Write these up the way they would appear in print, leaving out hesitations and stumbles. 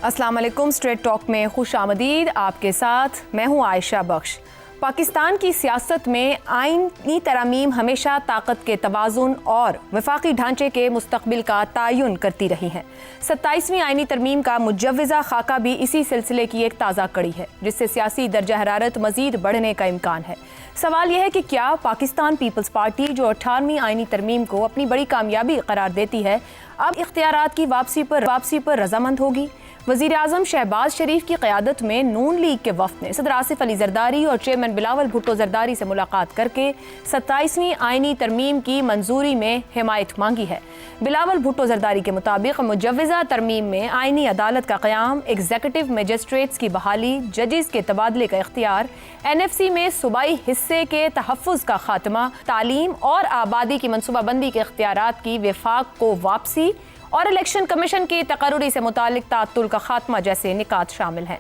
अस्सलाम वालेकुम। Straight talk में खुश आमदीद। आपके साथ मैं हूँ आयशा बख्श। पाकिस्तान की सियासत में आईनी तरामीम हमेशा ताकत के तवाज़ुन और वफाकी ढांचे के मुस्तकबिल का तयन करती रही हैं। 27वीं आईनी तरमीम का मुजव्वज़ा खाका भी इसी सिलसिले की एक ताज़ा कड़ी है, जिससे सियासी दर्जा हरारत मज़ीद बढ़ने का इम्कान है। सवाल यह है कि क्या पाकिस्तान पीपल्स पार्टी, जो 18वीं आईनी तरमीम को अपनी बड़ी कामयाबी करार देती है, अब इख्तियारात की वापसी पर रजामंद होगी? वज़ीर आज़म शहबाज शरीफ की क़यादत में नून लीग के वफ़द ने सदर आसिफ अली ज़रदारी और चेयरमैन बिलावल भुट्टो ज़रदारी से मुलाकात करके 27वीं आईनी तरमीम की मंजूरी में हिमायत मांगी है। बिलावल भुट्टो ज़रदारी के मुताबिक मुजव्वज़ा तरमीम में आईनी अदालत का क़याम, एग्जीक्यूटिव मजिस्ट्रेट्स की बहाली, जजेस के तबादले का इख्तियार, NFC में सूबाई हिस्से के तहफ़्फ़ुज़ का खात्मा, तालीम और आबादी की मनसूबाबंदी के इख्तियारात की वफाक को वापसी और इलेक्शन कमीशन की तकर्रुरी से मुतालिक ताअत्तुल का खात्मा जैसे निकात शामिल हैं।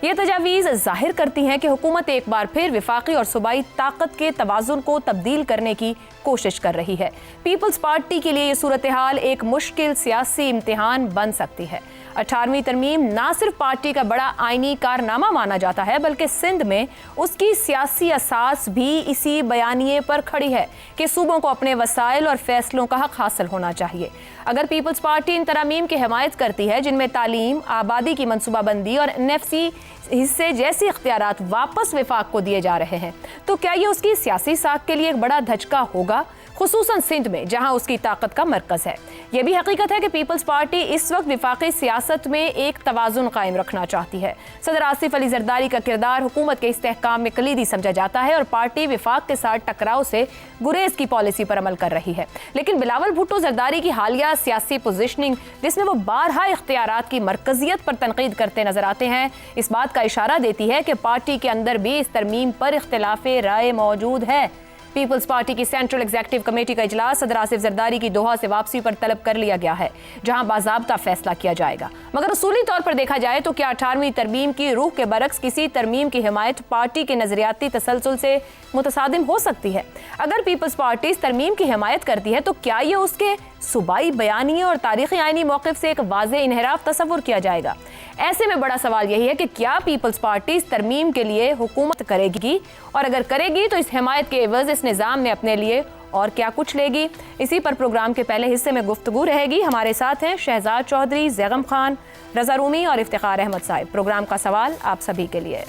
ये तजावीज़ ज़ाहिर करती हैं कि हुकूमत एक बार फिर वफाकी और सूबाई ताकत के तवाज़ुन को तब्दील करने की कोशिश कर रही है। पीपल्स पार्टी के लिए ये सूरत हाल एक मुश्किल सियासी इम्तिहान बन सकती है। 18वीं तरमीम ना सिर्फ पार्टी का बड़ा आईनी कारनामा माना जाता है, बल्कि सिंध में उसकी सियासी असास भी इसी बयानिए पर खड़ी है कि सूबों को अपने वसाइल और फैसलों का हक हासिल होना चाहिए। अगर पीपल्स पार्टी इन तरामीम की हिमायत करती है, जिनमें तालीम, आबादी की मनसूबाबंदी और NFC हिस्से जैसे इख्तियारात वापस वफाक को दिए जा रहे हैं, तो क्या ये उसकी सियासी साख के लिए एक बड़ा धचका होगा, खुसूसन सिंध में जहां उसकी ताकत का मरकज़ है। यह भी हकीकत है कि पीपल्स पार्टी इस वक्त वफाकी सियासत में एक तवाज़ुन कायम रखना चाहती है। सदर आसिफ अली ज़रदारी का किरदार हुकूमत के इस्तेहकाम में कलीदी समझा जाता है और पार्टी वफाक के साथ टकराव से गुरेज की पॉलिसी पर अमल कर रही है। लेकिन बिलावल भुट्टो ज़रदारी की हालिया सियासी पोजिशनिंग, जिसमें वो बारहा इख्तियारात की मरकजियत पर तनकीद करते नजर आते हैं, इस बात का इशारा देती है कि पार्टी के अंदर भी इस तरमीम पर इख्तिलाफ़े राय मौजूद है। पीपल्स पार्टी की सेंट्रल एग्जीक्यूटिव कमेटी का इजलास सदर आसिफ ज़रदारी की दोहा से वापसी पर तलब कर लिया गया है, जहां बाज़ाब्ता फैसला किया जाएगा। मगर उसूली तौर पर देखा जाए तो क्या 18वीं तरमीम की रूह के बरक्स किसी तरमीम की हिमायत पार्टी के नजरियाती तसलसल से मुतसादिम हो सकती है? अगर पीपल्स पार्टी इस तरमीम की हिमायत करती है, तो क्या ये उसके सूबाई बयानिए और तारीखी आईनी मौक़िफ़ से एक वाज़े इन्हिराफ तसव्वुर किया जाएगा? ऐसे में बड़ा सवाल यही है कि क्या पीपल्स पार्टी इस तरमीम के लिए हुकूमत करेगी, और अगर करेगी तो इस हिमायत के एवज़ इस निज़ाम में अपने लिए और क्या कुछ लेगी? इसी पर प्रोग्राम के पहले हिस्से में गुफ्तगू रहेगी। हमारे साथ हैं शहजाद चौधरी, ज़ैगम खान, रज़ा रूमी और इफ्तिखार अहमद साहिब। प्रोग्राम का सवाल आप सभी के लिए।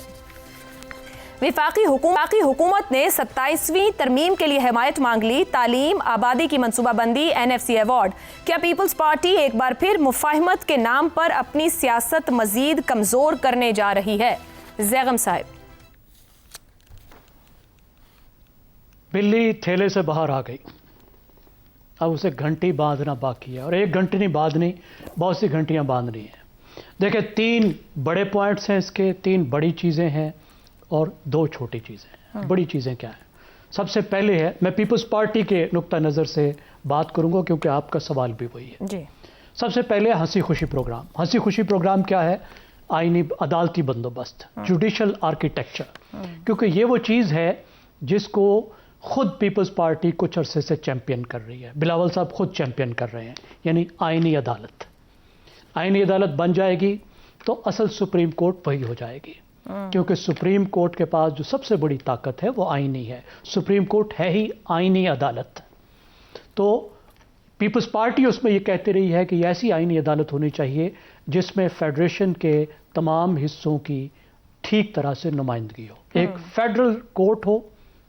वफाकी हुकूमत ने 27वीं तरमीम के लिए हिमायत मांग ली, तालीम, आबादी की मनसूबाबंदी, NFC अवार्ड। क्या पीपल्स पार्टी एक बार फिर मुफाहमत के नाम पर अपनी सियासत मजीद कमज़ोर करने जा रही है? ज़ैगम साहिब। बिल्ली थैले से बाहर आ गई, अब उसे घंटी बांधना बाकी है, और एक घंटी नहीं बांधनी, बहुत सी घंटियां बांधनी है। देखिए, 3 बड़े पॉइंट्स हैं इसके, 3 बड़ी चीज़ें हैं और 2 छोटी चीज़ें हैं। बड़ी चीज़ें क्या हैं? सबसे पहले है, मैं पीपल्स पार्टी के नुक्ता नज़र से बात करूंगा क्योंकि आपका सवाल भी वही है जी। सबसे पहले हंसी खुशी प्रोग्राम। हंसी खुशी प्रोग्राम क्या है? आईनी अदालती बंदोबस्त, जुडिशल आर्किटेक्चर, क्योंकि ये वो चीज़ है जिसको खुद पीपल्स पार्टी कुछ अरसे से चैंपियन कर रही है। बिलावल साहब खुद चैंपियन कर रहे हैं, यानी आईनी अदालत। आईनी अदालत बन जाएगी तो असल सुप्रीम कोर्ट वही हो जाएगी, क्योंकि सुप्रीम कोर्ट के पास जो सबसे बड़ी ताकत है वो आईनी है। सुप्रीम कोर्ट है ही आईनी अदालत। तो पीपल्स पार्टी उसमें ये कहती रही है कि ऐसी आईनी अदालत होनी चाहिए जिसमें फेडरेशन के तमाम हिस्सों की ठीक तरह से नुमाइंदगी हो, एक फेडरल कोर्ट हो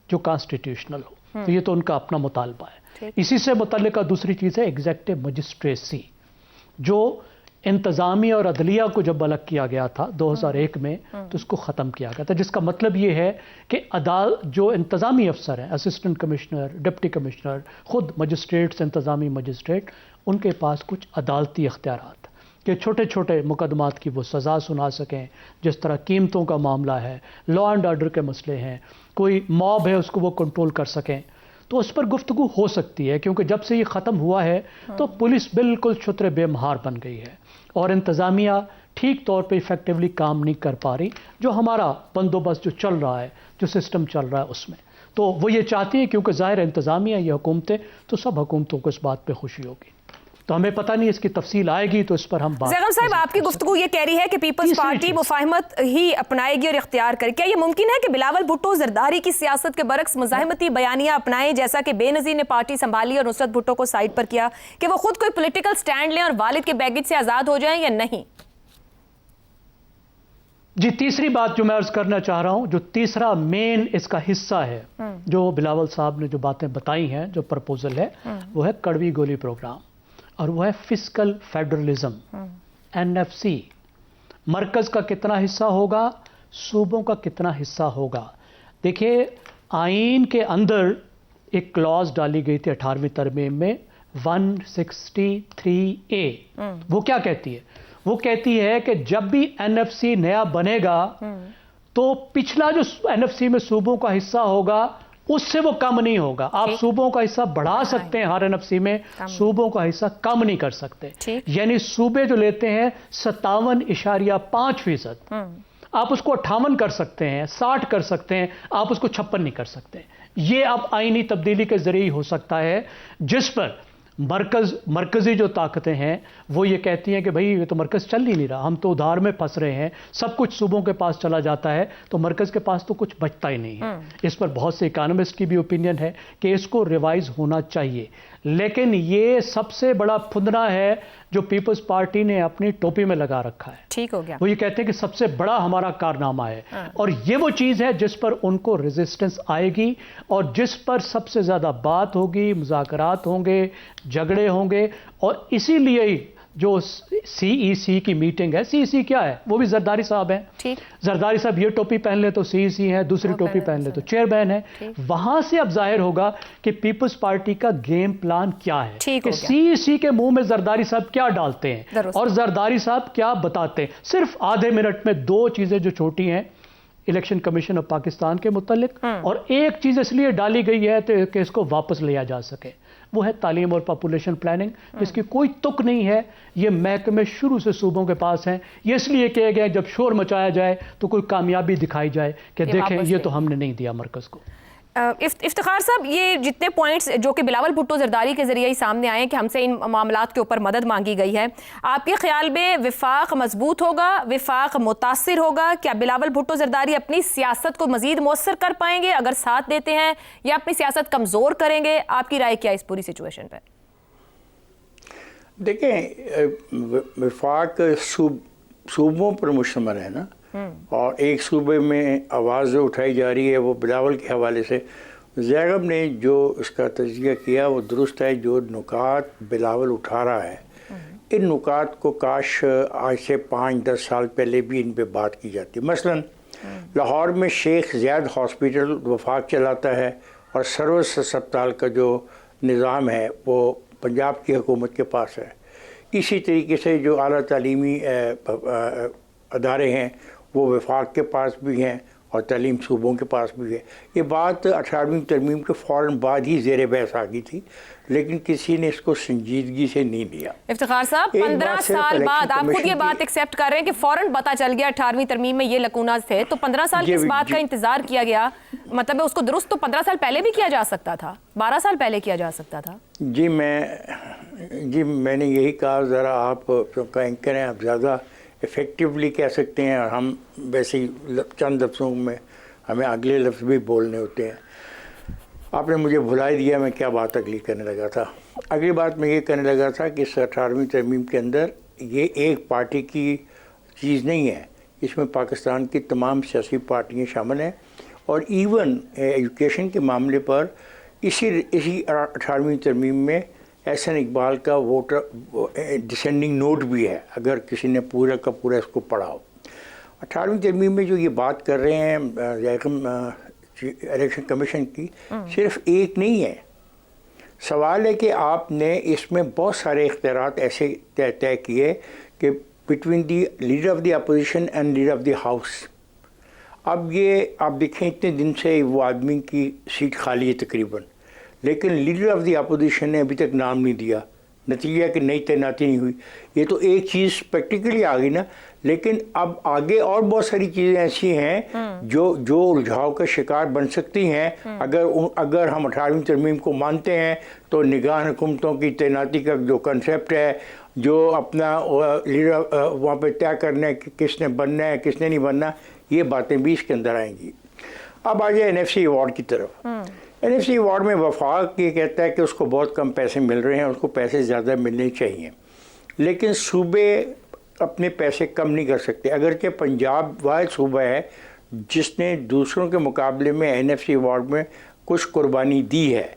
जो कॉन्स्टिट्यूशनल हो। तो ये तो उनका अपना मुतालबा है। इसी से मुतल्लिका दूसरी चीज़ है एग्जीक्यूटिव मजिस्ट्रेसी, जो इंतज़ामी और अदलिया को जब अलग किया गया था 2001 में, तो उसको ख़त्म किया गया था, जिसका मतलब ये है कि जो इंतज़ामी अफसर हैं, असिस्टेंट कमिश्नर, डिप्टी कमिश्नर, खुद मजिस्ट्रेट्स, इंतज़ामी मजिस्ट्रेट, उनके पास कुछ अदालती इख्तियारात कि छोटे छोटे मुकदमात की वो सज़ा सुना सकें। जिस तरह कीमतों का मामला है, लॉ एंड ऑर्डर के मसले हैं, कोई मॉब है उसको वो कंट्रोल कर सकें, तो उस पर गुफ्तगू हो सकती है। क्योंकि जब से ये ख़त्म हुआ है तो पुलिस बिल्कुल छुतरे बेमहार बन गई है और इंतज़ामिया ठीक तौर पे इफ़ेक्टिवली काम नहीं कर पा रही, जो हमारा बंदोबस्त जो चल रहा है, जो सिस्टम चल रहा है उसमें। तो वो ये चाहती है, क्योंकि ज़ाहिर इंतज़ामिया ये हुकूमतें, तो सब हुकूमतों को इस बात पे खुशी होगी। تو ہمیں پتہ نہیں اس کی تفصیل آئے گی تو اس پر ہم بات. زیغم صاحب آپ کی گفتگو یہ کہہ رہی ہے کہ پیپلز پارٹی مفاہمت ہی اپنائے گی اور اختیار کرے. کیا یہ ممکن ہے کہ بلاول بھٹو زرداری کی سیاست کے برعکس مزاحمتی بیانیاں اپنائیں جیسا کہ بے نظیر نے پارٹی سنبھالی اور نصرت بھٹو کو سائیڈ پر کیا, کہ وہ خود کوئی پولیٹیکل سٹینڈ لیں اور والد کے بیگیج سے آزاد ہو جائیں یا نہیں؟ جی تیسری بات جو میں عرض کرنا چاہ رہا ہوں, جو تیسرا مین اس کا حصہ ہے جو بلاول صاحب نے جو باتیں بتائی ہیں, جو پرپوزل ہے وہ ہے کڑوی گولی پروگرام, اور وہ ہے فسکل فیڈرلزم NFC. مرکز کا کتنا حصہ ہوگا, صوبوں کا کتنا حصہ ہوگا. دیکھیے آئین کے اندر ایک کلاز ڈالی گئی تھی 18ویں ترمیم میں 163A. وہ کیا کہتی ہے؟ وہ کہتی ہے کہ جب بھی NFC نیا بنے گا تو پچھلا جو NFC میں صوبوں کا حصہ ہوگا اس سے وہ کم نہیں ہوگا. آپ صوبوں کا حصہ بڑھا سکتے ہیں ہر NFC میں, صوبوں کا حصہ کم نہیں کر سکتے. یعنی صوبے جو لیتے ہیں 57.5%, آپ اس کو 58 کر سکتے ہیں, 60 کر سکتے ہیں, آپ اس کو 56 نہیں کر سکتے. یہ اب آئینی تبدیلی کے ذریعے ہو سکتا ہے, جس پر مرکزی جو طاقتیں ہیں وہ یہ کہتی ہیں کہ بھئی یہ تو مرکز چل ہی نہیں رہا, ہم تو ادھار میں پھنس رہے ہیں, سب کچھ صوبوں کے پاس چلا جاتا ہے تو مرکز کے پاس تو کچھ بچتا ہی نہیں ہے. اس پر بہت سے اکانومسٹ کی بھی اوپینین ہے کہ اس کو ریوائز ہونا چاہیے. لیکن یہ سب سے بڑا پھندنا ہے جو پیپلز پارٹی نے اپنی ٹوپی میں لگا رکھا ہے. ٹھیک ہو گیا. وہ یہ کہتے ہیں کہ سب سے بڑا ہمارا کارنامہ ہے, اور یہ وہ چیز ہے جس پر ان کو ریزسٹنس آئے گی اور جس پر سب سے زیادہ بات ہوگی, مذاکرات ہوں گے, جھگڑے ہوں گے. اور اسی لیے جو CEC کی میٹنگ ہے, CEC کیا ہے, وہ بھی زرداری صاحب ہیں. زرداری صاحب یہ ٹوپی پہن لے تو CEC ہیں, دوسری ٹوپی پہن لے تو چیئرمین ہے. وہاں سے اب ظاہر ہوگا کہ پیپلز پارٹی کا گیم پلان کیا ہے, کہ CEC کے منہ میں زرداری صاحب کیا ڈالتے ہیں اور زرداری صاحب کیا بتاتے ہیں. صرف آدھے منٹ میں دو چیزیں جو چھوٹی ہیں الیکشن کمیشن آف پاکستان کے متعلق, اور ایک چیز اس لیے ڈالی گئی ہے کہ اس کو واپس لیا جا سکے, وہ ہے تعلیم اور پاپولیشن پلاننگ, جس کی کوئی تک نہیں ہے. یہ محکمے شروع سے صوبوں کے پاس ہیں. یہ اس لیے کہے گئے جب شور مچایا جائے تو کوئی کامیابی دکھائی جائے کہ دیکھیں یہ تو ہم نے نہیں دیا مرکز کو. افتخار صاحب, یہ جتنے پوائنٹس جو کہ بلاول بھٹو زرداری کے ذریعے ہی سامنے آئے کہ ہم سے ان معاملات کے اوپر مدد مانگی گئی ہے, آپ کے خیال میں وفاق مضبوط ہوگا, وفاق متاثر ہوگا؟ کیا بلاول بھٹو زرداری اپنی سیاست کو مزید مؤثر کر پائیں گے اگر ساتھ دیتے ہیں, یا اپنی سیاست کمزور کریں گے؟ آپ کی رائے کیا اس پوری سچویشن پہ؟ دیکھیں وفاق صوبوں پر مشتمل ہے نا, اور ایک صوبے میں آواز جو اٹھائی جا رہی ہے وہ بلاول کے حوالے سے. زیغم نے جو اس کا تجزیہ کیا وہ درست ہے. جو نکات بلاول اٹھا رہا ہے, ان نکات کو کاش آج سے 5-10 سال پہلے بھی ان پہ بات کی جاتی. مثلا لاہور میں شیخ زیاد ہاسپٹل وفاق چلاتا ہے, اور سروس اسپتال کا جو نظام ہے وہ پنجاب کی حکومت کے پاس ہے. اسی طریقے سے جو اعلیٰ تعلیمی ادارے ہیں وہ وفاق کے پاس بھی ہیں اور تعلیم صوبوں کے پاس بھی ہے. یہ بات 18ویں ترمیم کے فوراً بعد ہی زیر بحث آ گئی تھی, لیکن کسی نے اس کو سنجیدگی سے نہیں لیا. افتخار صاحب 15 سال بعد آپ خود یہ بات ایکسیپٹ کر رہے ہیں کہ فوراً پتہ چل گیا 18ویں ترمیم میں یہ لکوناز تھے, تو 15 سال کس بات کا انتظار کیا گیا؟ مطلب اس کو درست تو 15 سال پہلے بھی کیا جا سکتا تھا, 12 سال پہلے کیا جا سکتا تھا. جی میں نے یہی کہا, ذرا آپ کا اینکر ہیں, آپ زیادہ افیکٹولی کہہ سکتے ہیں, اور ہم ویسے ہی چند لفظوں میں ہمیں اگلے لفظ بھی بولنے ہوتے ہیں. آپ نے مجھے بھلا ہی دیا میں کیا بات اگلی کرنے لگا تھا. اگلی بات میں یہ کرنے لگا تھا کہ اس 18ویں ترمیم کے اندر یہ ایک پارٹی کی چیز نہیں ہے, اس میں پاکستان کی تمام سیاسی پارٹیاں شامل ہیں, اور ایون ایجوکیشن کے معاملے پر اسی 18ویں ترمیم میں احسن اقبال کا ڈسینڈنگ نوٹ بھی ہے, اگر کسی نے پورا کا پورا اس کو پڑھا ہو. 18ویں ترمیم میں جو یہ بات کر رہے ہیں الیکشن کمیشن کی, صرف ایک نہیں ہے. سوال ہے کہ آپ نے اس میں بہت سارے اختیارات ایسے طے کیے کہ between the leader of the opposition and leader of the house. اب یہ آپ دیکھیں اتنے دن سے وہ آدمی کی سیٹ خالی ہے تقریباً, لیکن لیڈر آف دی اپوزیشن نے ابھی تک نام نہیں دیا नतीजा कि नई तैनाती नहीं हुई। ये तो एक चीज़ प्रैक्टिकली आ गई ना, लेकिन अब आगे और बहुत सारी चीज़ें ऐसी हैं जो उलझाव का शिकार बन सकती हैं। अगर हम 18वीं तरमीम को मानते हैं तो निगाह हुकूमतों की तैनाती का जो कंसेप्ट है, जो अपना लीडर वहाँ पे तय करना है कि किसने बनना है किसने नहीं बनना, ये बातें भी इसके अंदर आएंगी। अब आ जाए NFC अवार्ड की तरफ। NFC अवार्ड में वफाक ये कहता है कि उसको बहुत कम पैसे मिल रहे हैं, उसको पैसे ज़्यादा मिलने चाहिए, लेकिन सूबे अपने पैसे कम नहीं कर सकते। अगरचे पंजाब वाहिद सूबा है जिसने दूसरों के मुकाबले में NFC अवार्ड में कुछ कुर्बानी दी है,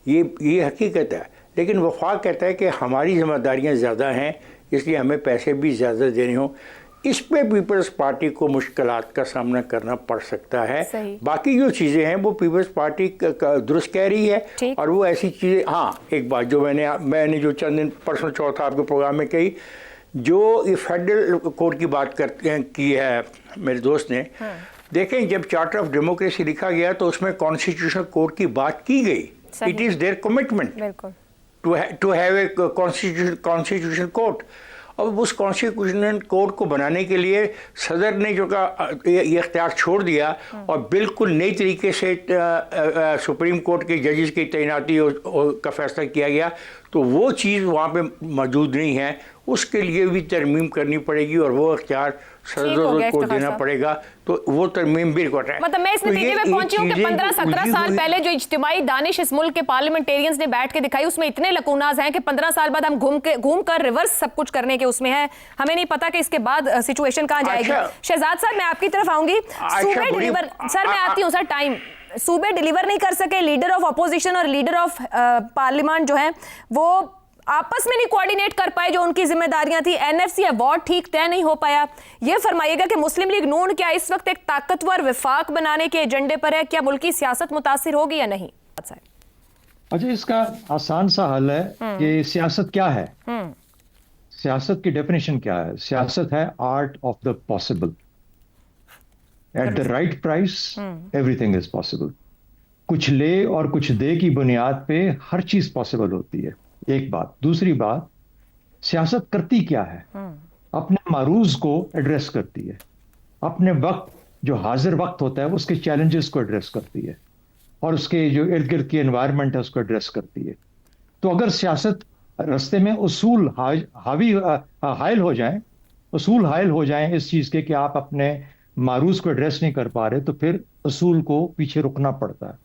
ये हकीकत है, लेकिन वफाक कहता है कि हमारी ज़िम्मेदारियाँ ज़्यादा हैं, इसलिए हमें पैसे भी ज़्यादा देने हों। इस पे पीपल्स पार्टी को मुश्किलात का सामना करना पड़ सकता है। बाकी जो चीज़ें हैं वो पीपल्स पार्टी दुरुस्त कह रही है, और वो ऐसी चीज़ें, हाँ एक बात जो मैंने जो चंद दिन परसों चौथा आपके प्रोग्राम में कही, जो ये फेडरल कोर्ट की बात की है मेरे दोस्त ने, देखें जब चार्टर ऑफ डेमोक्रेसी लिखा गया तो उसमें कॉन्स्टिट्यूशनल कोर्ट की बात की गई। It is their commitment to have a constitutional court. अब उस कॉन्स्टिट्यूशनल कोर्ट को बनाने के लिए सदर ने जो का ये इख्तियार छोड़ दिया और बिल्कुल नई तरीके से सुप्रीम कोर्ट के जजेस की तैनाती का फैसला किया गया, तो वो चीज़ वहाँ पे मौजूद नहीं है। उसके लिए भी तरमीम करनी पड़ेगी और वो इख्तियार सदर को देना पड़ेगा, तो वो तरमीम भी रिकॉर्ड है। मतलब मैं इस नतीजे में पहुंची हूँ कि 15-17 साल पहले जो इज्तिमाई दानिश इस मुल्क के पार्लियामेंटेरियंस ने बैठ के दिखाई, उसमें इतने लकूनाज हैं कि 15 साल बाद हम घूम कर रिवर्स सब कुछ करने के उसमें है। हमें नहीं पता कि इसके बाद सिचुएशन कहाँ जाएगी। शहजाद साहब मैं आपकी तरफ आऊंगी। सूबे डिलीवर, सर मैं आती हूँ सर, टाइम सूबे डिलीवर नहीं कर सके, लीडर ऑफ अपोजिशन और लीडर ऑफ पार्लियामेंट जो है वो आपस में नहीं कोऑर्डिनेट कर पाए जो उनकी जिम्मेदारियां थी। NFC अवार्ड ठीक तय नहीं हो पाया। ये फरमाइएगा कि मुस्लिम लीग नून क्या इस वक्त एक ताकतवर विफाक बनाने के एजेंडे पर है? क्या मुल्की सियासत मुतासिर होगी या नहीं? अच्छा, इसका आसान सा हल है कि सियासत क्या है। सियासत की डेफिनेशन क्या है? सियासत है art of the possible. At the right price everything is possible. कुछ ले और कुछ दे की बुनियाद पे हर चीज पॉसिबल होती है, एक बात। दूसरी बात, सियासत करती क्या है? अपने मारूज को एड्रेस करती है, अपने वक्त जो हाजिर वक्त होता है उसके चैलेंजेस को एड्रेस करती है, और उसके जो इर्द गिर्द की एनवायरनमेंट है उसको एड्रेस करती है। तो अगर सियासत रास्ते में उसूल हायल हो जाएं, उसूल हायल हो जाएं इस चीज़ के कि आप अपने मारूज को एड्रेस नहीं कर पा रहे, तो फिर उसूल को पीछे रुकना पड़ता है,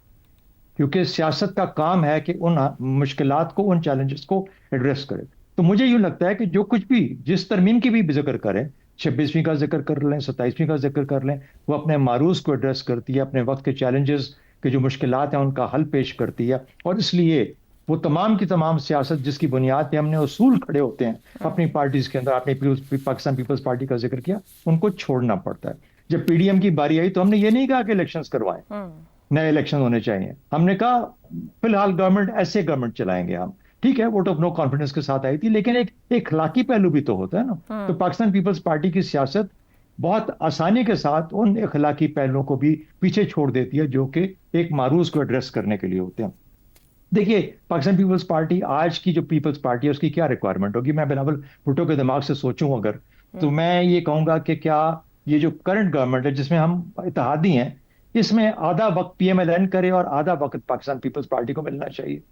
क्योंकि सियासत का काम है कि उन मुश्किलात को, उन चैलेंजेस को एड्रेस करे। तो मुझे यूँ लगता है कि जो कुछ भी, जिस तरमीम की भी जिक्र करें, 26वीं का जिक्र कर लें, 27वीं का जिक्र कर लें, वो अपने मारूज को एड्रेस करती है, अपने वक्त के चैलेंजेस के जो मुश्किलात हैं उनका हल पेश करती है। और इसलिए वो तमाम की तमाम सियासत जिसकी बुनियाद पे हमने उसूल खड़े होते हैं अपनी पार्टीज के अंदर, आपने पाकिस्तान पीपल्स पार्टी का जिक्र किया, उनको छोड़ना पड़ता है। जब PDM की बारी आई तो हमने ये नहीं कहा कि इलेक्शंस करवाएं, नए इलेक्शन होने चाहिए। हमने कहा फिलहाल गवर्नमेंट ऐसे गवर्नमेंट चलाएंगे हम, ठीक है, वोट ऑफ नो कॉन्फिडेंस के साथ आई थी, लेकिन एक अखलाकी पहलू भी तो होता है ना। तो पाकिस्तान पीपल्स पार्टी की सियासत बहुत आसानी के साथ उन अखलाकी पहलुओं को भी पीछे छोड़ देती है जो कि एक मारूज को एड्रेस करने के लिए होते हैं। देखिए, पाकिस्तान पीपल्स पार्टी आज की जो पीपल्स पार्टी है उसकी क्या रिक्वायरमेंट होगी? मैं बिलावल भुट्टो के दिमाग से सोचूं अगर, तो मैं ये कहूंगा कि क्या ये जो करंट गवर्नमेंट है जिसमें हम इत्तेहादी हैं, इसमें आधा वक्त PMLN करे और आधा वक्त पाकिस्तान पीपल्स पार्टी को मिलना चाहिए।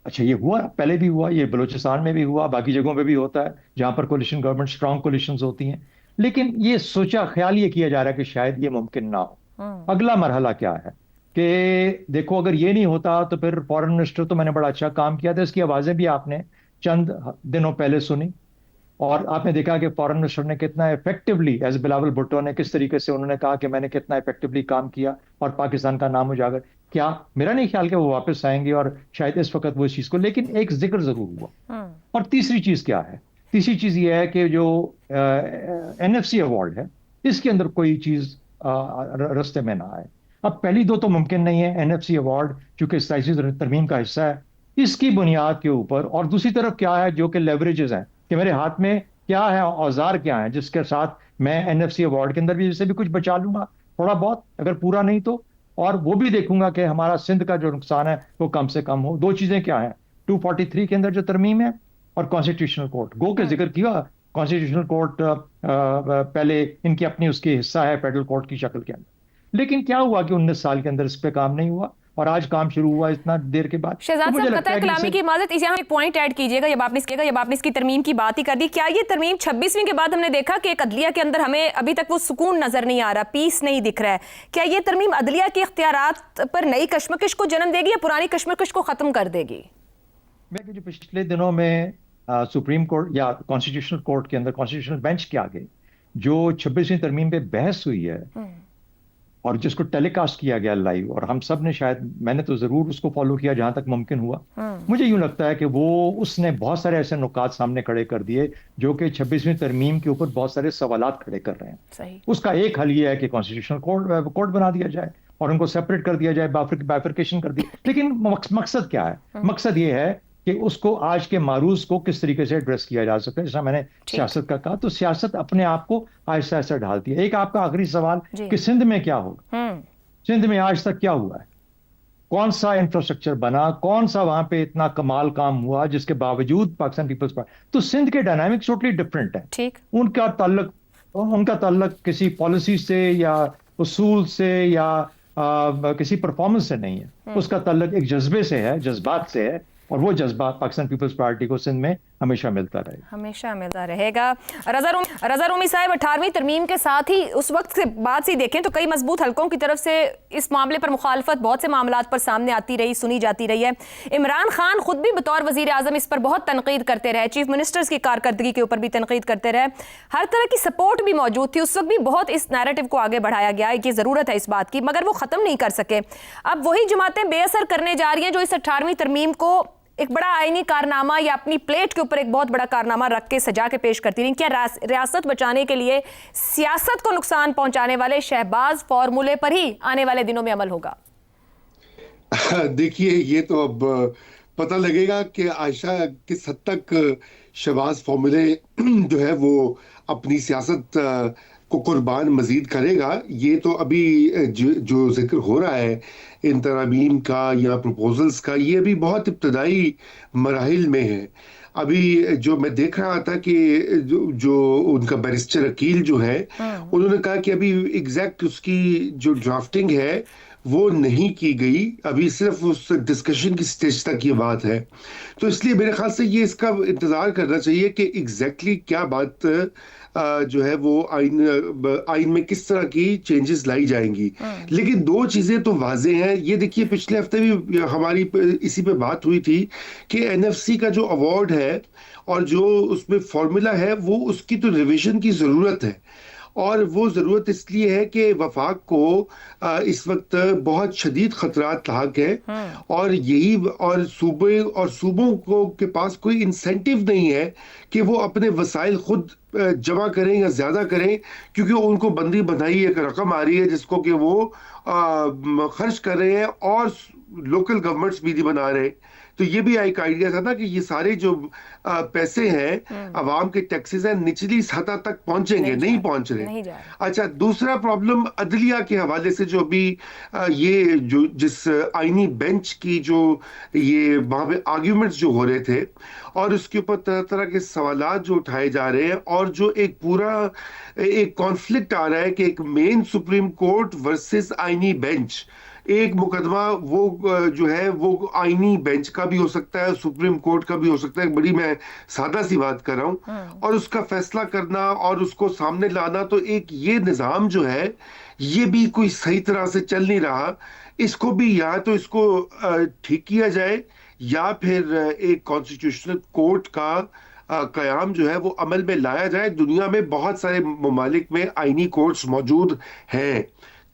अच्छा, ये हुआ, पहले भी हुआ, ये बलूचिस्तान में भी हुआ, बाकी जगहों पे भी होता है जहां पर कोलिशन गवर्नमेंट, स्ट्रांग कोलिशंस होती हैं। लेकिन ये सोचा ख्याल ये किया जा रहा है कि शायद ये मुमकिन ना हो। अगला मरहला क्या है कि देखो, अगर ये नहीं होता तो फिर फॉरेन मिनिस्टर, तो मैंने बड़ा अच्छा काम किया था, इसकी आवाजें भी आपने चंद दिनों पहले सुनी, और आपने देखा कि फॉरेन मिनिस्टर ने कितना इफेक्टिवली, एज बिलावल भुट्टो ने किस तरीके से उन्होंने कहा कि मैंने कितना इफेक्टिवली काम किया और पाकिस्तान का नाम उजागर क्या। मेरा नहीं ख्याल कि वो वापस आएंगे और शायद इस वक्त वो इस चीज को, लेकिन एक जिक्र जरूर हुआ। और तीसरी चीज क्या है? तीसरी चीज ये है कि जो NFC अवार्ड है इसके अंदर कोई चीज रास्ते में ना आए। अब पहली दो तो मुमकिन नहीं है, NFC अवार्ड चूंकि 27वीं तरमीम का हिस्सा है, इसकी बुनियाद के ऊपर। और दूसरी तरफ क्या है जो कि लेवरेजेस हैं कि मेरे हाथ में क्या है, औजार क्या है जिसके साथ मैं NFC अवार्ड के अंदर भी जैसे भी कुछ बचा लूंगा थोड़ा बहुत, अगर पूरा नहीं तो, और वो भी देखूंगा कि हमारा सिंध का जो नुकसान है वो कम से कम हो। दो चीजें क्या है, 243 के अंदर जो तरमीम है और कॉन्स्टिट्यूशनल कोर्ट गो के जिक्र किया, कॉन्स्टिट्यूशनल कोर्ट पहले इनकी अपनी उसकी हिस्सा है फेडरल कोर्ट की शक्ल के अंदर, लेकिन क्या हुआ कि 19 साल के अंदर इस पे काम नहीं हुआ और आज काम शुरू हुआ इतना देर के बाद। शहजाद तो मुझे साहब, लगता कतई है कि कलामी इसे- की इजाजत, इस यहाँ एक पॉइंट ऐड कीजिएगा। जब आपने इसकी तरमीम की बात ही कर दी, क्या ये तरमीम 26वीं के बाद हमने देखा कि एक अदलिया के अंदर हमें अभी तक वो सुकून नजर नहीं आ रहा, पीस नहीं दिख रहा है, क्या ये तरमीम अदलिया के इख्तियारात पर नई कशमकश को जन्म देगी या पुरानी कशमकश को खत्म कर देगी? मैं जो पिछले दिनों में सुप्रीम कोर्ट या कॉन्स्टिट्यूशनल कोर्ट के अंदर कॉन्स्टिट्यूशनल बेंच के आगे जो 26वीं तरमीम पे बहस हुई है और जिसको टेलीकास्ट किया गया लाइव, और हम सब ने शायद, मैंने तो जरूर उसको फॉलो किया जहां तक मुमकिन हुआ, मुझे यूं लगता है कि वो उसने बहुत सारे ऐसे नुकात सामने खड़े कर दिए जो कि 26वीं तरमीम के ऊपर बहुत सारे सवालात खड़े कर रहे हैं। सही। उसका एक हल ये है कि कॉन्स्टिट्यूशनल कोर्ट बना दिया जाए और उनको सेपरेट कर दिया जाए, बाइफरकेशन कर दी। लेकिन मकसद क्या है? मकसद ये है कि उसको आज के मारूज को किस तरीके से एड्रेस किया जा सकता है। जैसा मैंने सियासत का कहा, तो सियासत अपने आप को आहिस्ता आहिस्ता ढालती है। एक आपका आखिरी सवाल कि सिंध में क्या होगा, सिंध में आज तक क्या हुआ है, कौन सा इंफ्रास्ट्रक्चर बना, कौन सा वहां पे इतना कमाल काम हुआ जिसके बावजूद पाकिस्तान पीपल्स पार्टी, तो सिंध के डायनामिक्स टोटली डिफरेंट है। ठीक। उनका ताल्लुक किसी पॉलिसी से या उसूल से या किसी परफॉर्मेंस से नहीं है, उसका ताल्लुक एक जज्बे से है, जज्बात से है, और वो जज्बा पाकिस्तान पीपल्स पार्टी को सिंध में हमेशा मिलता रहेगा, हमेशा मिलता रहेगा। रज़ा रूमी साहब, 18वीं तरमीम के साथ ही उस वक्त के बाद से देखें तो कई मजबूत हलकों की तरफ से इस मामले पर मुखालफत बहुत से मामलात पर सामने आती रही, सुनी जाती रही है। इमरान खान खुद भी बतौर वजीर आजम इस पर बहुत तनकीद करते रहे, चीफ मिनिस्टर्स की कारकर्दगी के ऊपर भी तनकीद करते रहे, हर तरह की सपोर्ट भी मौजूद थी, उस वक्त भी बहुत इस नैरेटिव को आगे बढ़ाया गया कि ज़रूरत है इस बात की, मगर वो ख़त्म नहीं कर सके। अब वही जमातें बेअसर करने जा रही हैं जो इस 18वीं तरमीम को एक बड़ा आईनी कारनामा या अपनी प्लेट के ऊपर एक बहुत बड़ा कारनामा रख के सजा के पेश करती रही। क्या रियासत बचाने के लिए सियासत को नुकसान पहुंचाने वाले शहबाज फॉर्मूले पर ही आने वाले दिनों में अमल होगा? देखिए, ये तो अब पता लगेगा कि आयशा किस हद तक शहबाज फॉर्मूले जो है वो अपनी सियासत को कुर्बान मजीद करेगा। ये तो अभी जो जिक्र हो रहा है इन तरामीम का या प्रपोजल्स का, ये अभी बहुत इब्तदाई मराहिल में है। अभी जो मैं देख रहा था कि जो उनका बैरिस्टर अकील जो है, उन्होंने कहा कि अभी एग्जैक्ट उसकी जो ड्राफ्टिंग है वो नहीं की गई, अभी सिर्फ उस डिस्कशन की स्टेज तक ये बात है। तो इसलिए मेरे ख्याल से ये इसका इंतज़ार करना चाहिए कि एग्जैक्टली क्या बात जो है वो आइन में किस तरह की चेंजेस लाई जाएंगी। लेकिन दो चीजें तो वाजे हैं। ये देखिए, पिछले हफ्ते भी हमारी इसी पे बात हुई थी कि एनएफसी का जो अवार्ड है और जो उसमें फॉर्मूला है, वो उसकी तो रिवीजन की जरूरत है, और वो ज़रूरत इसलिए है कि वफाक को इस वक्त बहुत शदीद खतरात लाक है, और यही और सूबों को के पास कोई इंसेंटिव नहीं है कि वो अपने वसाइल खुद जमा करें या ज़्यादा करें, क्योंकि उनको बंदी बंधाई एक रकम आ रही है जिसको कि वो खर्च कर रहे हैं और लोकल गवर्नमेंट्स भी नहीं बना रहे। तो ये भी एक आइडिया था ना कि ये सारे जो पैसे हैं अवाम के टैक्सेस हैं, निचली सतह तक पहुंचेंगे, नहीं पहुंच रहे। अच्छा, दूसरा प्रॉब्लम अदलिया के हवाले से जो अभी ये जो जिस आईनी बेंच की जो ये वहां पे आर्ग्यूमेंट्स जो हो रहे थे और उसके ऊपर तरह तरह के सवालात जो उठाए जा रहे हैं, और जो एक पूरा एक कॉन्फ्लिक्ट आ रहा है कि एक मेन सुप्रीम कोर्ट वर्सेस आईनी बेंच, एक मुकदमा वो जो है वो आईनी बेंच का भी हो सकता है, सुप्रीम कोर्ट का भी हो सकता है, बड़ी मैं सादा सी बात कर रहा हूं, और उसका फैसला करना और उसको सामने लाना, तो एक ये निज़ाम जो है ये भी कोई सही तरह से चल नहीं रहा। इसको भी या तो इसको ठीक किया जाए या फिर एक कॉन्स्टिट्यूशनल कोर्ट का कयाम जो है वो अमल में लाया जाए। दुनिया में बहुत सारे ममालिक में आईनी कोर्ट्स मौजूद हैं,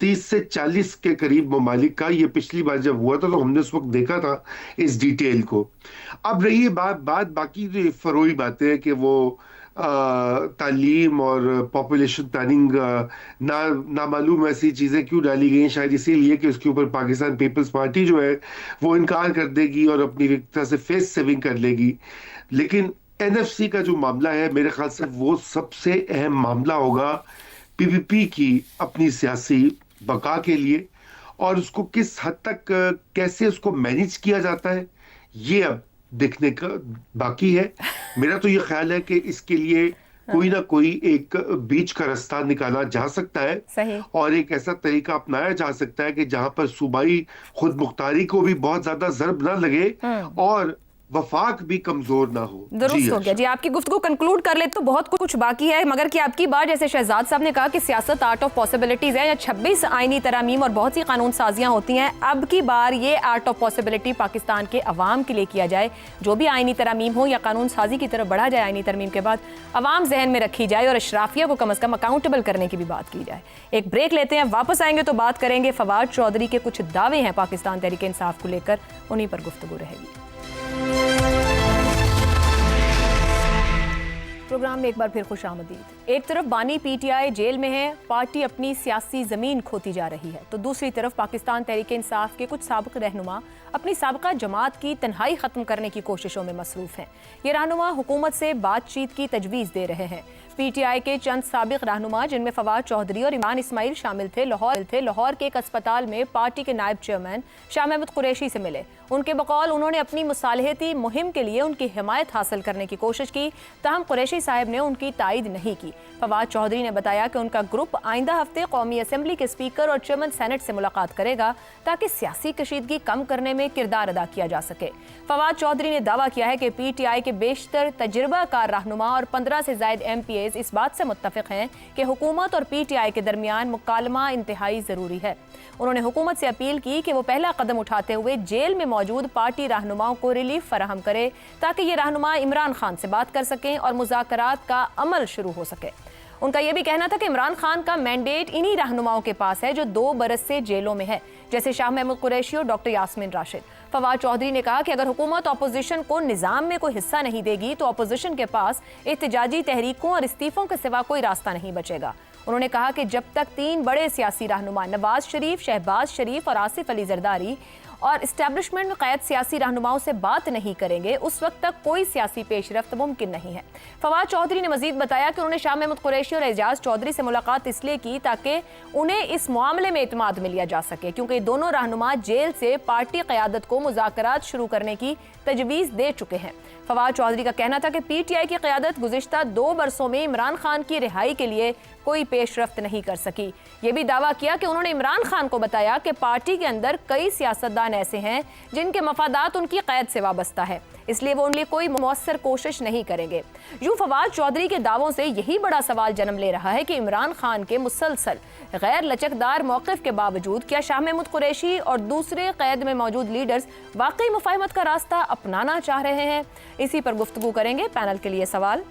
30 से 40 के करीब ममालिक का। ये पिछली बार जब हुआ था तो हमने उस वक्त देखा था इस डिटेल को। अब रही बात बाकी जो फरोई बातें हैं कि वो तालीम और पॉपुलेशन प्लानिंग नामालूम ऐसी चीज़ें क्यों डाली गई, शायद इसीलिए कि उसके ऊपर पाकिस्तान पीपल्स पार्टी जो है वो इनकार कर देगी और अपनी एक तरह से फेस सेविंग कर लेगी। लेकिन एनएफसी का जो मामला है, मेरे ख्याल से वो सबसे अहम मामला होगा पीपीपी की अपनी सियासी बका के लिए, और उसको किस हद तक कैसे उसको मैनेज किया जाता है, ये अब دیکھنے کا باقی ہے. میرا تو یہ خیال ہے کہ اس کے لیے کوئی نہ کوئی ایک بیچ کا رستہ نکالا جا سکتا ہے صحیح. اور ایک ایسا طریقہ اپنایا جا سکتا ہے کہ جہاں پر صوبائی خود مختاری کو بھی بہت زیادہ ضرب نہ لگے اور وفاق بھی کمزور نہ ہو. درست ہو گیا جی. آپ کی گفتگو کنکلوڈ کر لے تو بہت کچھ باقی ہے، مگر کہ آپ کی بات جیسے شہزاد صاحب نے کہا کہ سیاست آرٹ آف پاسبلٹیز ہے، یا 26 آئینی ترامیم اور بہت سی قانون سازیاں ہوتی ہیں. اب کی بار یہ آرٹ آف پاسبلٹی پاکستان کے عوام کے لیے کیا جائے. جو بھی آئینی ترامیم ہو یا قانون سازی کی طرف بڑھا جائے آئینی ترمیم کے بعد، عوام ذہن میں رکھی جائے اور اشرافیہ کو کم از کم اکاؤنٹیبل کرنے کی بھی بات کی جائے. ایک بریک لیتے ہیں، واپس آئیں گے تو بات کریں گے فواد چودھری کے کچھ دعوے ہیں پاکستان تحریک انصاف کو لے کر، انہی پر گفتگو رہے گی. پروگرام میں ایک بار پھر خوش آمدید. ایک طرف بانی پی ٹی آئی جیل میں ہے، پارٹی اپنی سیاسی زمین کھوتی جا رہی ہے، تو دوسری طرف پاکستان تحریک انصاف کے کچھ سابق رہنما اپنی سابقہ جماعت کی تنہائی ختم کرنے کی کوششوں میں مصروف ہیں. یہ رہنما حکومت سے بات چیت کی تجویز دے رہے ہیں. پی ٹی آئی کے چند سابق رہنما جن میں فواد چودھری اور ایمان اسماعیل شامل تھے، لاہور کے ایک اسپتال میں پارٹی کے نائب چیئرمین شاہ محمود قریشی سے ملے. ان کے بقول انہوں نے اپنی مصالحتی مہم کے لیے ان کی حمایت حاصل کرنے کی کوشش کی، تاہم قریشی صاحب نے ان کی تائید نہیں کی. فواد چودھری نے بتایا کہ ان کا گروپ آئندہ ہفتے قومی اسمبلی کے اسپیکر اور چیئرمین سینٹ سے ملاقات کرے گا تاکہ سیاسی کشیدگی کم کرنے میں کردار ادا کیا جا سکے. فواد چودھری نے دعویٰ کیا ہے کہ پی ٹی آئی کے بیشتر تجربہ کار رہنما اور 15 سے زائد ایم پی ایز اس بات سے متفق ہیں کہ حکومت اور پی ٹی آئی کے درمیان مکالمہ انتہائی ضروری ہے. انہوں نے حکومت سے اپیل کی کہ وہ پہلا قدم اٹھاتے ہوئے جیل میں موجود پارٹی رہنماؤں کو ریلیف فراہم کرے تاکہ یہ رہنما عمران خان سے بات کر سکیں اور مذاکرات کا عمل شروع ہو سکے. ان کا یہ بھی کہنا تھا کہ عمران خان کا مینڈیٹ انہی رہنماؤں کے پاس ہے جو 2 برس سے جیلوں میں ہے، جیسے شاہ محمود قریشی اور ڈاکٹر یاسمین راشد. فواد چودھری نے کہا کہ اگر حکومت اپوزیشن کو نظام میں کوئی حصہ نہیں دے گی تو اپوزیشن کے پاس احتجاجی تحریکوں اور استعفوں کے سوا کوئی راستہ نہیں بچے گا. انہوں نے کہا کہ جب تک 3 بڑے سیاسی رہنما نواز شریف، شہباز شریف اور آصف علی زرداری اور اسٹیبلشمنٹ میں قید سیاسی رہنماؤں سے بات نہیں کریں گے، اس وقت تک کوئی سیاسی پیش رفت ممکن نہیں ہے. فواد چودھری نے مزید بتایا کہ انہوں نے شاہ محمود قریشی اور اعجاز چودھری سے ملاقات اس لیے کی تاکہ انہیں اس معاملے میں اعتماد میں لیا جا سکے، کیونکہ دونوں رہنما جیل سے پارٹی قیادت کو مذاکرات شروع کرنے کی تجویز دے چکے ہیں. فواد چودھری کا کہنا تھا کہ پی ٹی آئی کی قیادت گزشتہ 2 برسوں میں عمران خان کی رہائی کے لیے کوئی پیش رفت نہیں کر سکی. یہ بھی دعویٰ کیا کہ انہوں نے عمران خان کو بتایا کہ پارٹی کے اندر کئی سیاستدان ایسے ہیں جن کے مفادات ان کی قید سے وابستہ ہے، اس لیے وہ ان لیے کوئی مؤثر کوشش نہیں کریں گے. یوں فواد چودھری کے دعووں سے یہی بڑا سوال جنم لے رہا ہے کہ عمران خان کے مسلسل غیر لچکدار موقف کے باوجود کیا شاہ محمود قریشی اور دوسرے قید میں موجود لیڈرز واقعی مفاہمت کا راستہ اپنانا چاہ رہے ہیں؟ اسی پر گفتگو کریں گے. پینل کے لیے سوال: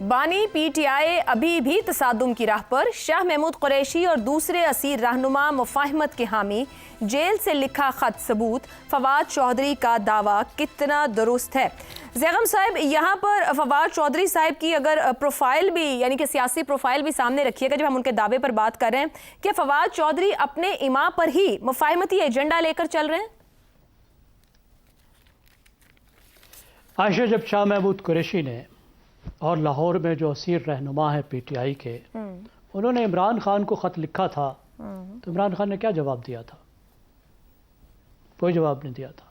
بانی پی ٹی آئی ابھی بھی تصادم کی راہ پر، شاہ محمود قریشی اور دوسرے اسیر رہنما مفاہمت کے حامی، جیل سے لکھا خط ثبوت، فواد چودھری کا دعویٰ کتنا درست ہے؟ زیغم صاحب، یہاں پر فواد چودھری صاحب کی اگر پروفائل بھی یعنی کہ سیاسی پروفائل بھی سامنے رکھیے گا جب ہم ان کے دعوے پر بات کر رہے ہیں کہ فواد چودھری اپنے امام پر ہی مفاہمتی ایجنڈا لے کر چل رہے ہیں؟ عائشہ، جب شاہ محمود قریشی نے اور لاہور میں جو اسیر رہنما ہے پی ٹی آئی کے، انہوں نے عمران خان کو خط لکھا تھا تو عمران خان نے کیا جواب دیا تھا؟ کوئی جواب نہیں دیا تھا.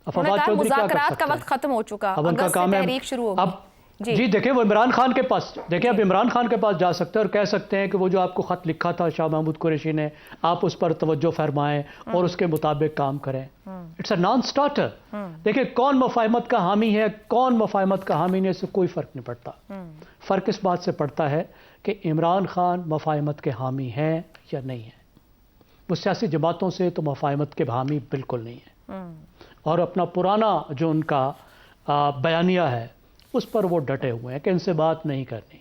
انہوں نے کہا مذاکرات کا وقت ختم ہو چکا، اب ان کا کام ہے تحریک شروع ہوگی. اب جی دیکھیں، وہ عمران خان کے پاس اب عمران خان کے پاس جا سکتے ہیں اور کہہ سکتے ہیں کہ وہ جو آپ کو خط لکھا تھا شاہ محمود قریشی نے، آپ اس پر توجہ فرمائیں اور اس کے مطابق کام کریں. It's a non starter. دیکھیں، کون مفاہمت کا حامی ہے، کون مفاہمت کا حامی نہیں، اس سے کوئی فرق نہیں پڑتا. فرق اس بات سے پڑتا ہے کہ عمران خان مفاہمت کے حامی ہیں یا نہیں ہیں. وہ سیاسی جماعتوں سے تو مفاہمت کے حامی بالکل نہیں ہیں، اور اپنا پرانا جو ان کا بیانیہ ہے اس پر وہ ڈٹے ہوئے ہیں کہ ان سے بات نہیں کرنی.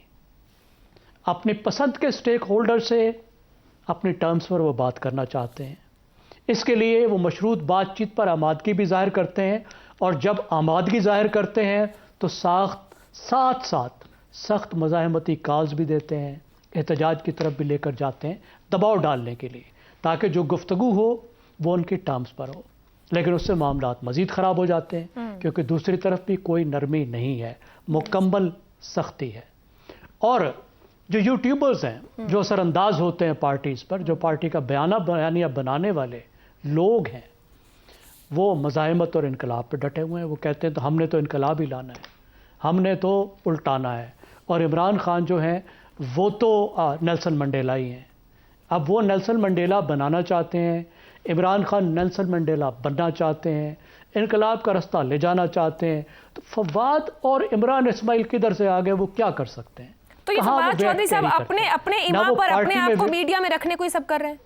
اپنی پسند کے سٹیک ہولڈر سے اپنی ٹرمز پر وہ بات کرنا چاہتے ہیں. اس کے لیے وہ مشروط بات چیت پر آمادگی بھی ظاہر کرتے ہیں، اور جب آمادگی ظاہر کرتے ہیں تو ساتھ سخت مزاحمتی کالز بھی دیتے ہیں، احتجاج کی طرف بھی لے کر جاتے ہیں دباؤ ڈالنے کے لیے، تاکہ جو گفتگو ہو وہ ان کی ٹرمز پر ہو. لیکن اس سے معاملات مزید خراب ہو جاتے ہیں، کیونکہ دوسری طرف بھی کوئی نرمی نہیں ہے، مکمل سختی ہے. اور جو یوٹیوبرز ہیں جو اثر انداز ہوتے ہیں پارٹیز پر، جو پارٹی کا بیانیہ بنانے والے لوگ ہیں، وہ مزاحمت اور انقلاب پہ ڈٹے ہوئے ہیں. وہ کہتے ہیں تو ہم نے تو انقلاب ہی لانا ہے, ہم نے تو الٹانا ہے. اور عمران خان جو ہیں وہ تو نیلسن منڈیلا ہی ہیں. اب وہ نیلسن منڈیلا بنانا چاہتے ہیں, عمران خان نیلسن منڈیلا بننا چاہتے ہیں, انقلاب کا رستہ لے جانا چاہتے ہیں. تو فواد اور عمران اسماعیل کدھر سے آگے, وہ کیا کر سکتے ہیں؟ تو یہ فواد چودھری صاحب اپنے امام پر اپنے آپ کو میڈیا میں رکھنے کو ہی سب کر رہے ہیں,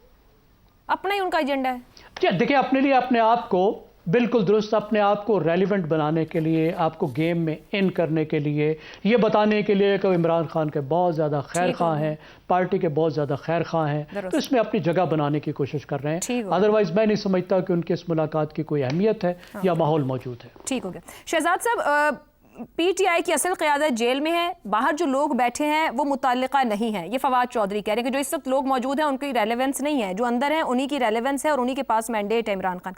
اپنا ہی ان کا ایجنڈا ہے. دیکھیں اپنے لیے اپنے آپ کو بالکل درست, اپنے آپ کو ریلیونٹ بنانے کے لیے, آپ کو گیم میں ان کرنے کے لیے, یہ بتانے کے لیے کہ عمران خان کے بہت زیادہ خیر خواہ ہیں, پارٹی کے بہت زیادہ خیر خواہ ہیں, تو اس میں اپنی جگہ بنانے کی کوشش کر رہے ہیں. ادروائز میں نہیں سمجھتا کہ ان کی اس ملاقات کی کوئی اہمیت ہے یا ماحول موجود ہے. ٹھیک ہو گیا. شہزاد صاحب, پی ٹی آئی کی اصل قیادت جیل میں ہے, باہر جو لوگ بیٹھے ہیں وہ متعلقہ نہیں ہیں, یہ فواد چودھری کہہ رہے ہیں کہ جو اس وقت لوگ موجود ہیں ان کی ریلیونس نہیں ہے, جو اندر ہیں انہی کی ریلیونس ہے اور انہی کے پاس مینڈیٹ ہے عمران خان.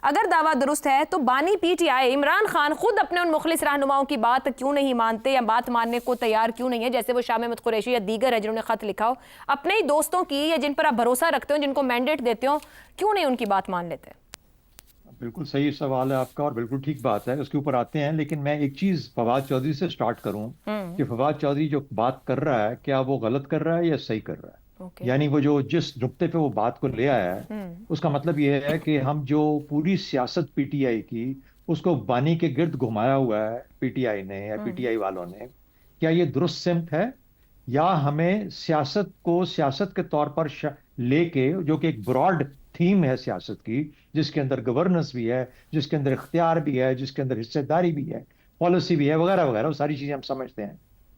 اگر دعویٰ درست ہے تو بانی P T I Imran Khan خود اپنے ان مخلص رہنماؤں کی بات کیوں نہیں مانتے یا بات ماننے کو تیار کیوں نہیں ہے, جیسے وہ شاہ محمود قریشی یا دیگر ہے جنہوں نے خط لکھا ہو, اپنے ہی دوستوں کی یا جن پر آپ بھروسہ رکھتے ہو, جن کو مینڈیٹ دیتے ہو, کیوں نہیں ان کی بات مان لیتے؟ بالکل صحیح سوال ہے آپ کا اور بالکل ٹھیک بات ہے, اس کے اوپر آتے ہیں. لیکن میں ایک چیز فواد چودھری سے سٹارٹ کروں کہ فواد چودھری جو بات کر رہا ہے کیا وہ غلط کر رہا ہے یا صحیح کر رہا ہے. یعنی وہ جو جس نقطے پہ وہ بات کو لے آیا ہے اس کا مطلب یہ ہے کہ ہم جو پوری سیاست پی ٹی آئی کی اس کو بانی کے گرد گھمایا ہوا ہے پی ٹی آئی نے یا پی ٹی آئی والوں نے, کیا یہ درست سمت ہے یا ہمیں سیاست کو سیاست کے طور پر لے کے, جو کہ ایک براڈ تھیم ہے سیاست کی, جس کے اندر گورننس بھی ہے, جس کے اندر اختیار بھی ہے, جس کے اندر حصہ داری بھی ہے, پالیسی بھی ہے, وغیرہ وغیرہ, وہ ساری چیزیں ہم سمجھتے ہیں,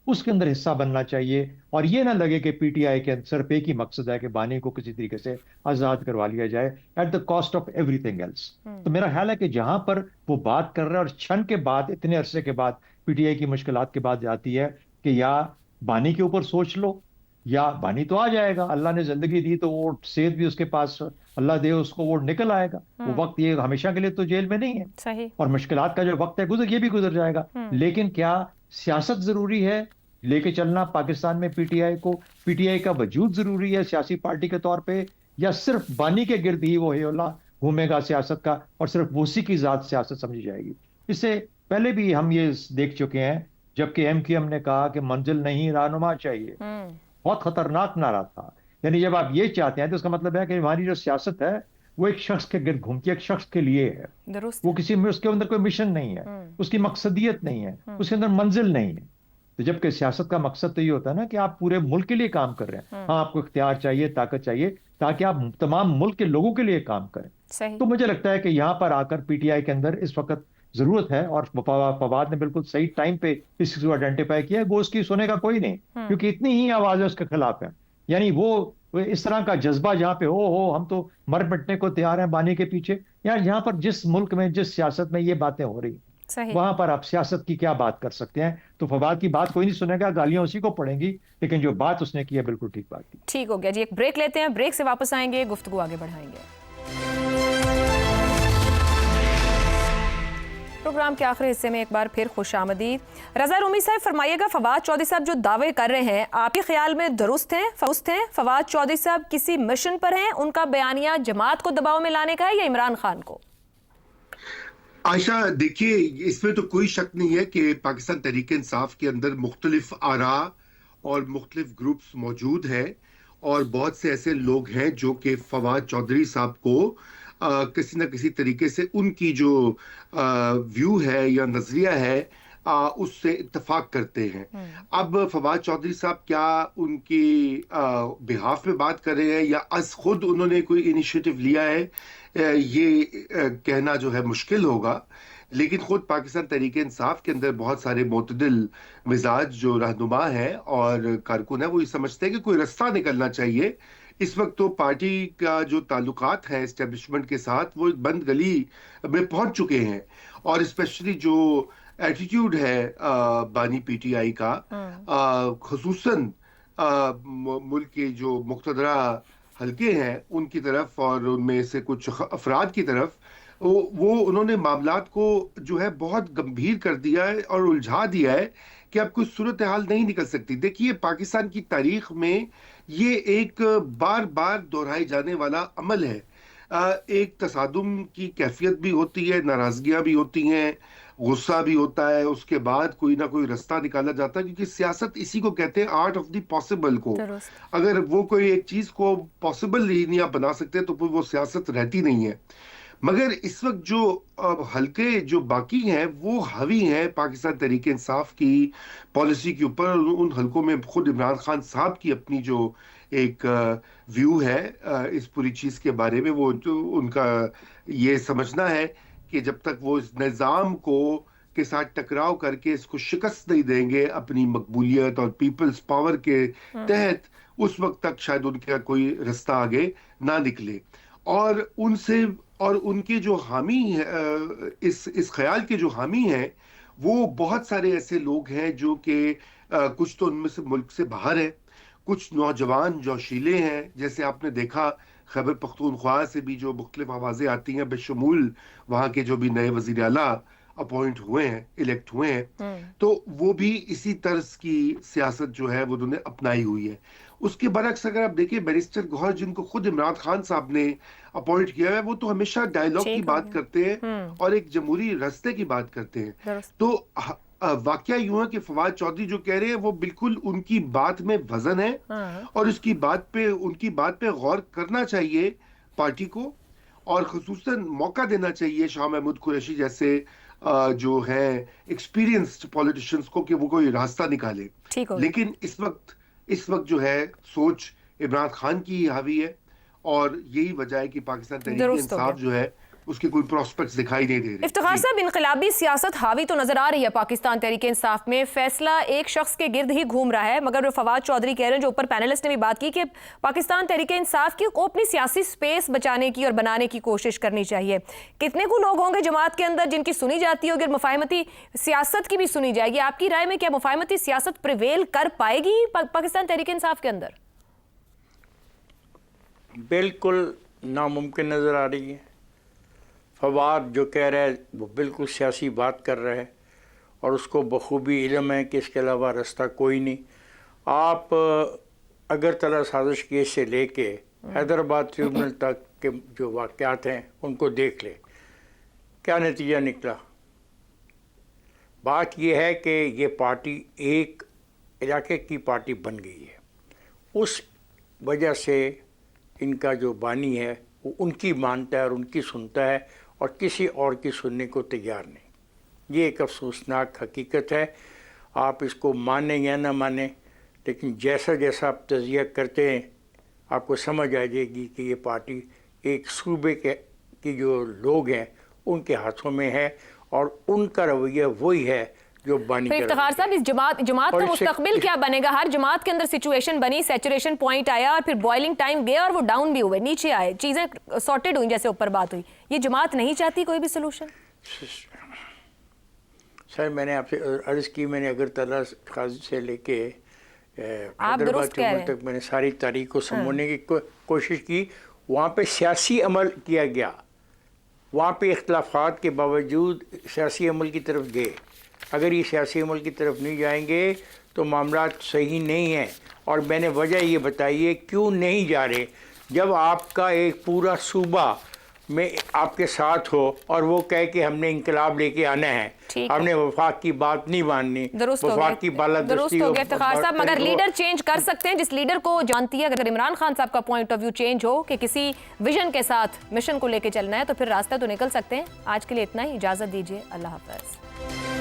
اس کے اندر حصہ بننا چاہیے. اور یہ نہ لگے کہ پی ٹی آئی کے صرف ایک ہی مقصد ہے کہ بانی کو کسی طریقے سے آزاد کروا لیا جائے at the cost of everything else. تو میرا خیال ہے کہ جہاں پر وہ بات کر رہا ہے اور چھن کے بعد, اتنے عرصے کے بعد, پی ٹی آئی کی مشکلات کے بعد جاتی ہے کہ یا بانی کے اوپر سوچ لو یا بانی تو آ جائے گا, اللہ نے زندگی دی تو وہ صحت بھی اس کے پاس, اللہ دے اس کو وہ نکل آئے گا. وہ وقت یہ ہمیشہ کے لیے تو جیل میں نہیں ہے, صحیح, اور مشکلات کا جو وقت ہے یہ بھی گزر جائے گا. لیکن کیا سیاست ضروری ہے لے کے چلنا پاکستان میں پی ٹی آئی کو, پی ٹی آئی کا وجود ضروری ہے سیاسی پارٹی کے طور پہ, یا صرف بانی کے گرد ہی وہ اللہ گھومے گا سیاست کا اور صرف اسی کی ذات سیاست سمجھی جائے گی؟ اس سے پہلے بھی ہم یہ دیکھ چکے ہیں جبکہ ایم کیو ایم نے کہا کہ منزل نہیں رہنما چاہیے, بہت خطرناک نعرہ تھا. یعنی جب آپ یہ چاہتے ہیں تو اس کا مطلب ہے کہ ہماری جو سیاست ہے وہ ایک شخص کے گرد گھومتی ہے, ایک شخص کے لیے ہے, وہ کسی میں اس کے اندر کوئی مشن نہیں ہے, اس کی مقصدیت نہیں ہے, اس کے اندر منزل نہیں ہے. تو جبکہ سیاست کا مقصد تو یہ ہوتا ہے نا کہ آپ پورے ملک کے لیے کام کر رہے ہیں, ہاں آپ کو اختیار چاہیے, طاقت چاہیے تاکہ آپ تمام ملک کے لوگوں کے لیے کام کریں. تو مجھے لگتا ہے کہ یہاں پر آ کر پی ٹی آئی کے اندر اس وقت ضرورت ہے, اور فواد نے بالکل صحیح ٹائم پہ اس کو آئیڈینٹیفائی کیا ہے, وہ اس کی سنے کا کوئی نہیں کیونکہ اتنی ہی آوازیں اس کے خلاف ہیں. یعنی وہ اس طرح کا جذبہ جہاں پہ ہو ہم تو مر مٹنے کو تیار ہیں بانی کے پیچھے, یا یہاں پر جس ملک میں جس سیاست میں یہ باتیں ہو رہی وہاں پر آپ سیاست کی کیا بات کر سکتے ہیں؟ تو فواد کی بات کوئی نہیں سنے گا, گالیاں اسی کو پڑیں گی, لیکن جو بات اس نے کی ہے بالکل ٹھیک بات کی. ٹھیک ہو گیا جی, ایک بریک لیتے ہیں, بریک سے واپس آئیں گے, گفتگو آگے بڑھائیں گے. پروگرام کے آخری حصے میں ایک بار پھر خوش آمدید. رضا رومی صاحب فرمائیے گا, فواد چودھری صاحب جو دعوے کر رہے ہیں آپ کے خیال میں درست ہیں؟ فواد چودھری صاحب کسی مشن پر ہیں, ان کا بیانیہ جماعت کو دباؤ میں لانے کا ہے یا عمران خان کو؟ عائشہ دیکھیے, اس میں تو کوئی شک نہیں ہے کہ پاکستان تحریک انصاف کے اندر مختلف آراء اور مختلف گروپس موجود ہیں, اور بہت سے ایسے لوگ ہیں جو کہ فواد چودھری صاحب کو کسی نہ کسی طریقے سے ان کی جو ویو ہے یا نظریہ ہے اس سے اتفاق کرتے ہیں. اب فواد چودھری صاحب کیا ان کی بہاف میں بات کر رہے ہیں یا از خود انہوں نے کوئی انیشیٹو لیا ہے, یہ کہنا جو ہے مشکل ہوگا. لیکن خود پاکستان تحریک انصاف کے اندر بہت سارے معتدل مزاج جو رہنما ہیں اور کارکن ہیں وہ یہ سمجھتے ہیں کہ کوئی رستہ نکلنا چاہیے. اس وقت تو پارٹی کا جو تعلقات ہیں اسٹیبلشمنٹ کے ساتھ وہ بند گلی میں پہنچ چکے ہیں, اور اسپیشلی جو ایٹیٹیوڈ ہے بانی پی ٹی آئی کا, خصوصاً ملک کے جو مقتدرہ حلقے ہیں ان کی طرف اور ان میں سے کچھ افراد کی طرف, وہ انہوں نے معاملات کو جو ہے بہت گمبھیر کر دیا ہے اور الجھا دیا ہے کہ اب کوئی صورتحال نہیں نکل سکتی. دیکھیے پاکستان کی تاریخ میں یہ ایک بار بار دہرائی جانے والا عمل ہے. एक तसादुम की कैफियत भी होती है, नाराजगियां भी होती हैं, गुस्सा भी होता है, उसके बाद कोई ना कोई रास्ता निकाला जाता है, क्योंकि सियासत इसी को कहते हैं, आर्ट ऑफ द पॉसिबल को। अगर वो कोई एक चीज को पॉसिबल ही नहीं आप बना सकते तो फिर वो सियासत रहती नहीं है। मगर इस वक्त जो हलके जो बाकी हैं वो हावी हैं पाकिस्तान तहरीक इंसाफ की पॉलिसी के ऊपर। उन हलकों में खुद इमरान खान साहब की अपनी जो एक व्यू है इस पूरी चीज के बारे में, वो जो उनका ये समझना है कि जब तक वो इस निज़ाम को के साथ टकराव करके इसको शिकस्त नहीं देंगे अपनी मकबूलियत और पीपल्स पावर के तहत, उस वक्त तक शायद उनका कोई रास्ता आगे ना निकले। और उनसे और उनके जो हामी इस ख्याल के जो हामी हैं वो बहुत सारे ऐसे लोग हैं जो कि कुछ तो उनमें से मुल्क से बाहर है, कुछ नौजवान जोशीले हैं, जैसे आपने देखा खैबर पख्तूनख्वा से भी जो मुख्तलिफ आवाज़ें आती हैं, बेशमूल वहाँ के जो भी नए वज़ीर आला अपॉइंट हुए हैं, इलेक्ट हुए हैं, तो वो भी इसी तर्ज की सियासत जो है वो उन्होंने अपनाई हुई है। उसके बरक्स अगर आप देखिए बैरिस्टर गौहर जिनको खुद इमरान खान साहब ने अपॉइंट किया है, वो तो हमेशा डायलॉग की बात करते हैं और एक जमहूरी रास्ते की बात करते हैं। तो वाकया यूं है कि फवाद चौधरी जो कह रहे हैं वो बिल्कुल उनकी बात में वजन है और उनकी बात पे गौर करना चाहिए पार्टी को, और खुसूसन मौका देना चाहिए शाह महमूद कुरैशी जैसे जो है एक्सपीरियंस्ड पॉलिटिशियंस को कि वो कोई रास्ता निकाले। लेकिन इस वक्त जो है सोच इमरान खान की हावी है और यही वजह है कि पाकिस्तान तहरीक इंसाफ जो है उसके कोई प्रोस्पेक्ट्स दिखाई नहीं दे रहे। इफ्तिखार साहब, इनकलाबी सियासत हावी तो नजर आ रही है पाकिस्तान तहरीक इंसाफ में, फैसला एक शख्स के गिर्द ही घूम रहा है, मगर फवाद चौधरी कह रहे हैं, जो ऊपर पैनलिस्ट ने भी बात की, कि पाकिस्तान तहरीक इंसाफ की को अपनी सियासी स्पेस बचाने की और बनाने की कोशिश करनी चाहिए। कितने को लोग होंगे जमात के अंदर जिनकी सुनी जाती होगी और मुफाहमती सियासत की भी सुनी जाएगी? आपकी राय में क्या मुफाहमती सियासत प्रिवेल कर पाएगी पाकिस्तान तहरीक इंसाफ के अंदर? बिल्कुल नामुमकिन नज़र आ रही है। फवाद जो कह रहा है वो बिल्कुल सियासी बात कर रहा है और उसको बखूबी इल्म है कि इसके अलावा रास्ता कोई नहीं। आप अगरतला साजिश केस से लेके हैदराबाद ट्रिब्यूनल तक के जो वाक़यात हैं उनको देख ले, क्या नतीजा निकला। बात यह है कि ये पार्टी एक इलाके की पार्टी बन गई है, उस वजह से इनका जो बानी है वो उनकी मानता है और उनकी सुनता है और किसी और की सुनने को तैयार नहीं। ये एक अफसोसनाक हकीकत है, आप इसको माने या ना माने, लेकिन जैसा जैसा आप तज़किया करते हैं आपको समझ आ जाएगी कि ये पार्टी एक सूबे की जो लोग हैं उनके हाथों में है और उनका रवैया वही है जो बानी। इफ्तिखार साहब, इस जमात का मुस्तकबिल क्या बनेगा? हर जमात के अंदर सिचुएशन बनी, सैचुरेशन पॉइंट आया और फिर बॉइलिंग टाइम गया और वो डाउन भी हुए, नीचे आए, चीजें सॉर्टेड हुई जैसे ऊपर बात हुई। ये जमात नहीं चाहती कोई भी सोल्यूशन? सर मैंने आपसे अर्ज की, मैंने अगरतला से लेके हैदराबाद तक मैंने सारी तारीख को समझने की कोशिश की। वहाँ पे सियासी अमल किया गया, वहाँ पे इख्तलाफात के बावजूद सियासी अमल की तरफ गए। अगर ये सियासी अमल की तरफ नहीं जाएंगे तो मामला सही नहीं है। और मैंने वजह ये बताई है क्यों नहीं जा रहे। जब आपका एक पूरा सूबा में आपके साथ हो और वो कहे कि हमने इंकलाब लेके आना है, हमने वफाक की बात नहीं माननी, वफाक की बालादस्ती हो गया। इफ्तिखार साहब, मगर लीडर चेंज कर सकते हैं जिस लीडर को जानती है। अगर इमरान खान साहब का पॉइंट ऑफ व्यू चेंज हो कि किसी विजन के साथ मिशन को लेके चलना है तो फिर रास्ता तो निकल सकते हैं। आज के लिए इतना ही, इजाजत दीजिए, अल्लाह हाफ़िज़।